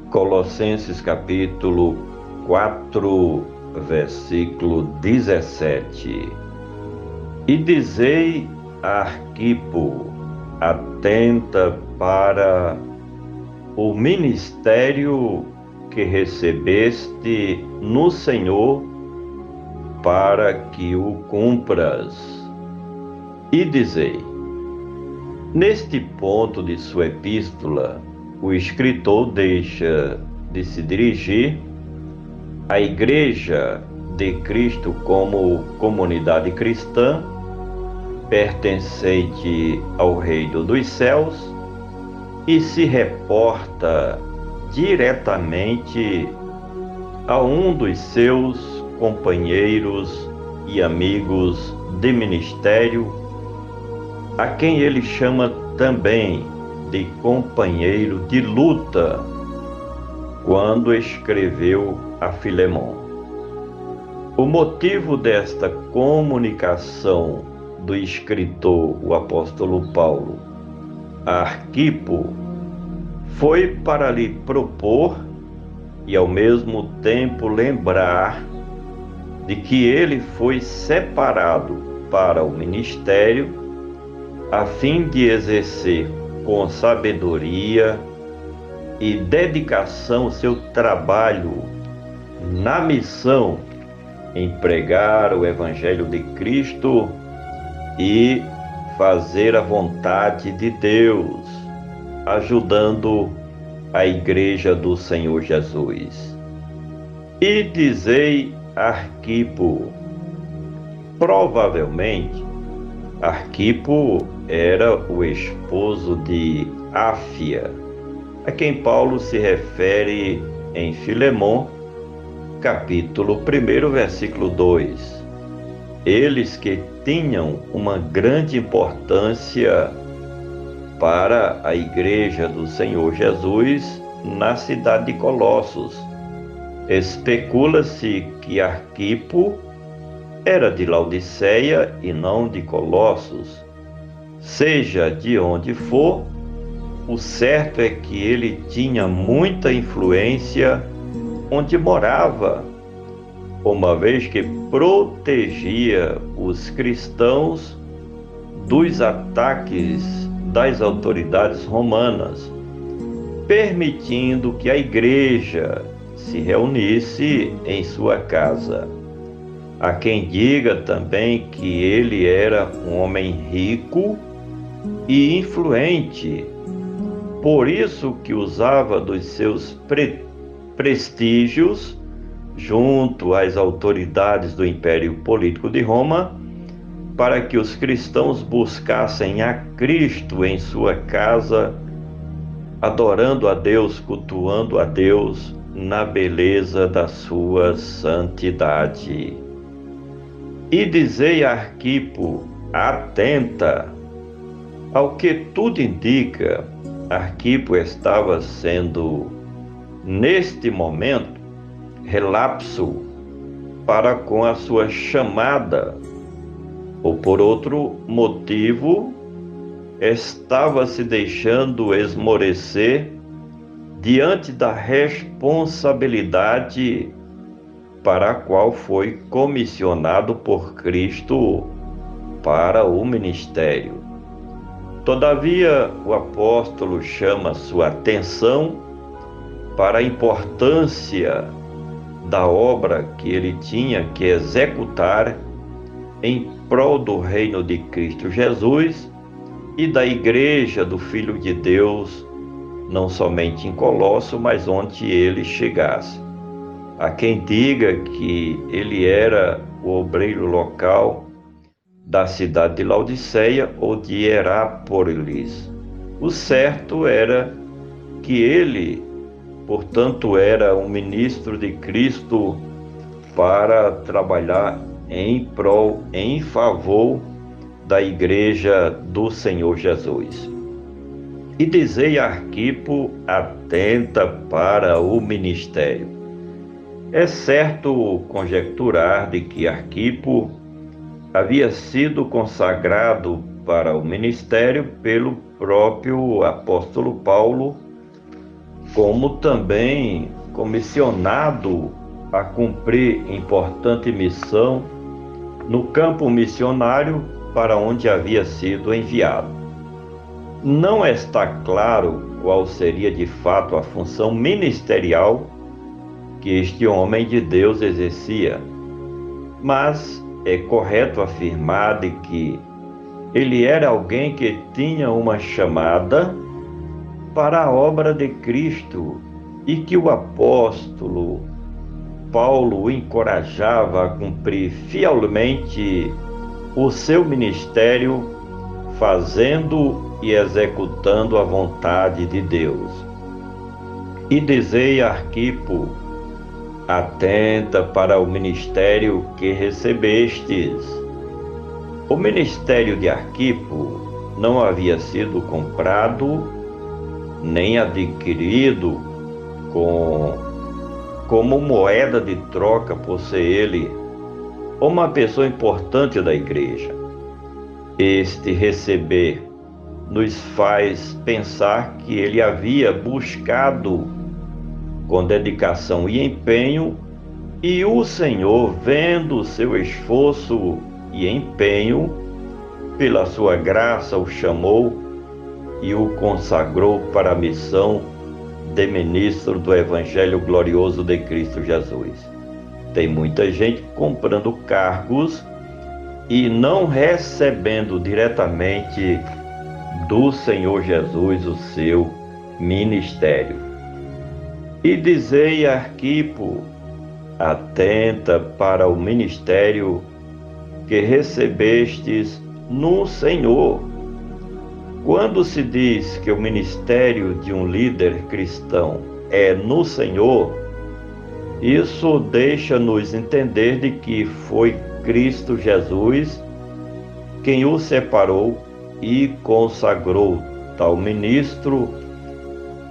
Colossenses capítulo 4, versículo 17. E dizei a Arquipo: atenta para o ministério que recebeste no Senhor, para que o cumpras. E dizei. Neste ponto de sua epístola, o escritor deixa de se dirigir à Igreja de Cristo como comunidade cristã, pertencente ao Reino dos Céus, e se reporta diretamente a um dos seus companheiros e amigos de ministério, a quem ele chama também de companheiro de luta, quando escreveu a Filemon. O motivo desta comunicação do escritor, o apóstolo Paulo, a Arquipo, foi para lhe propor e ao mesmo tempo lembrar de que ele foi separado para o ministério a fim de exercer com sabedoria e dedicação seu trabalho na missão em pregar o Evangelho de Cristo e fazer a vontade de Deus, ajudando a Igreja do Senhor Jesus. E dizei a Arquipo: provavelmente Arquipo era o esposo de Áfia, a quem Paulo se refere em Filemon, capítulo 1, versículo 2. Eles que tinham uma grande importância para a Igreja do Senhor Jesus na cidade de Colossos. Especula-se que Arquipo era de Laodiceia e não de Colossos. Seja de onde for, o certo é que ele tinha muita influência onde morava, uma vez que protegia os cristãos dos ataques das autoridades romanas, permitindo que a igreja se reunisse em sua casa. Há quem diga também que ele era um homem rico e influente, por isso que usava dos seus prestígios junto às autoridades do Império Político de Roma, para que os cristãos buscassem a Cristo em sua casa, adorando a Deus, cultuando a Deus na beleza da sua santidade. E dizei a Arquipo: atenta. Ao que tudo indica, Arquipo estava sendo, neste momento, relapso para com a sua chamada, ou por outro motivo, estava se deixando esmorecer diante da responsabilidade para a qual foi comissionado por Cristo para o ministério. Todavia, o apóstolo chama sua atenção para a importância da obra que ele tinha que executar em prol do reino de Cristo Jesus e da Igreja do Filho de Deus, não somente em Colosso, mas onde ele chegasse. Há quem diga que ele era o obreiro local da cidade de Laodiceia ou de Herápolis. O certo era que ele, portanto, era um ministro de Cristo para trabalhar em prol, em favor da Igreja do Senhor Jesus. E dizei a Arquipo: atenta para o ministério. É certo conjecturar de que Arquipo havia sido consagrado para o ministério pelo próprio apóstolo Paulo, como também comissionado a cumprir importante missão no campo missionário para onde havia sido enviado. Não está claro qual seria de fato a função ministerial que este homem de Deus exercia, mas é correto afirmar de que ele era alguém que tinha uma chamada para a obra de Cristo e que o apóstolo Paulo o encorajava a cumprir fielmente o seu ministério, fazendo e executando a vontade de Deus. E dizei a Arquipo: atenta para o ministério que recebestes. O ministério de Arquipo não havia sido comprado nem adquirido como moeda de troca por ser ele uma pessoa importante da igreja. Este receber nos faz pensar que ele havia buscado com dedicação e empenho, e o Senhor, vendo o seu esforço e empenho, pela sua graça o chamou e o consagrou para a missão de ministro do Evangelho glorioso de Cristo Jesus. Tem muita gente comprando cargos e não recebendo diretamente do Senhor Jesus o seu ministério. E dizei a Arquipo: atenta para o ministério que recebestes no Senhor. Quando se diz que o ministério de um líder cristão é no Senhor, isso deixa-nos entender de que foi Cristo Jesus quem o separou e consagrou tal ministro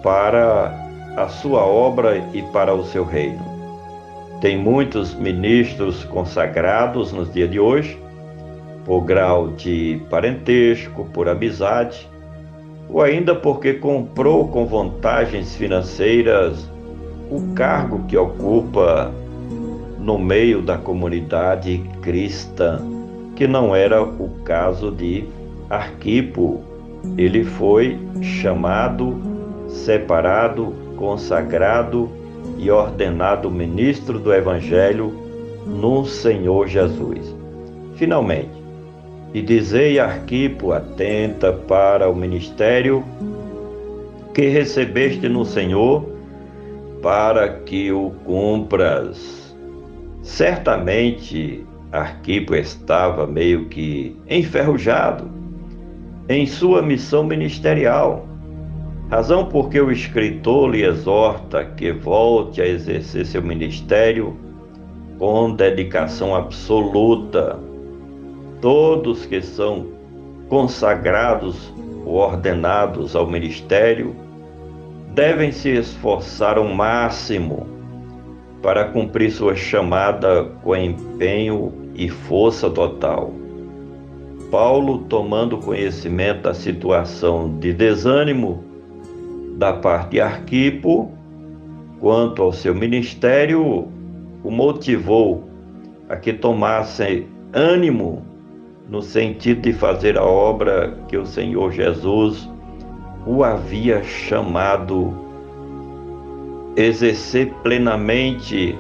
para a sua obra e para o seu reino. Tem muitos ministros consagrados nos dias de hoje, por grau de parentesco, por amizade, ou ainda porque comprou com vantagens financeiras o cargo que ocupa no meio da comunidade cristã, que não era o caso de Arquipo. Ele foi chamado, separado, consagrado e ordenado ministro do Evangelho no Senhor Jesus. Finalmente, e dizei a Arquipo: atenta para o ministério que recebeste no Senhor, para que o cumpras. Certamente, Arquipo estava meio que enferrujado em sua missão ministerial, razão porque o escritor lhe exorta que volte a exercer seu ministério com dedicação absoluta. Todos que são consagrados ou ordenados ao ministério devem se esforçar ao máximo para cumprir sua chamada com empenho e força total. Paulo, tomando conhecimento da situação de desânimo da parte de Arquipo quanto ao seu ministério, o motivou a que tomasse ânimo no sentido de fazer a obra que o Senhor Jesus o havia chamado, exercer plenamente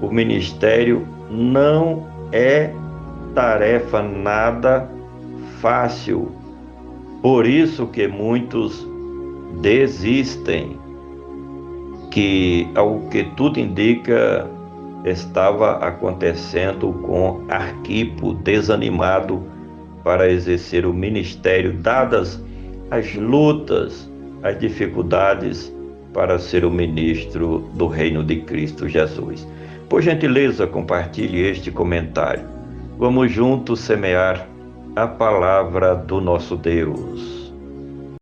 o ministério. Não é tarefa nada fácil, por isso que muitos desistem, que ao que tudo indica estava acontecendo com Arquipo, desanimado para exercer o ministério, dadas as lutas, as dificuldades para ser o ministro do reino de Cristo Jesus. Por gentileza, compartilhe este comentário. Vamos juntos semear a palavra do nosso Deus.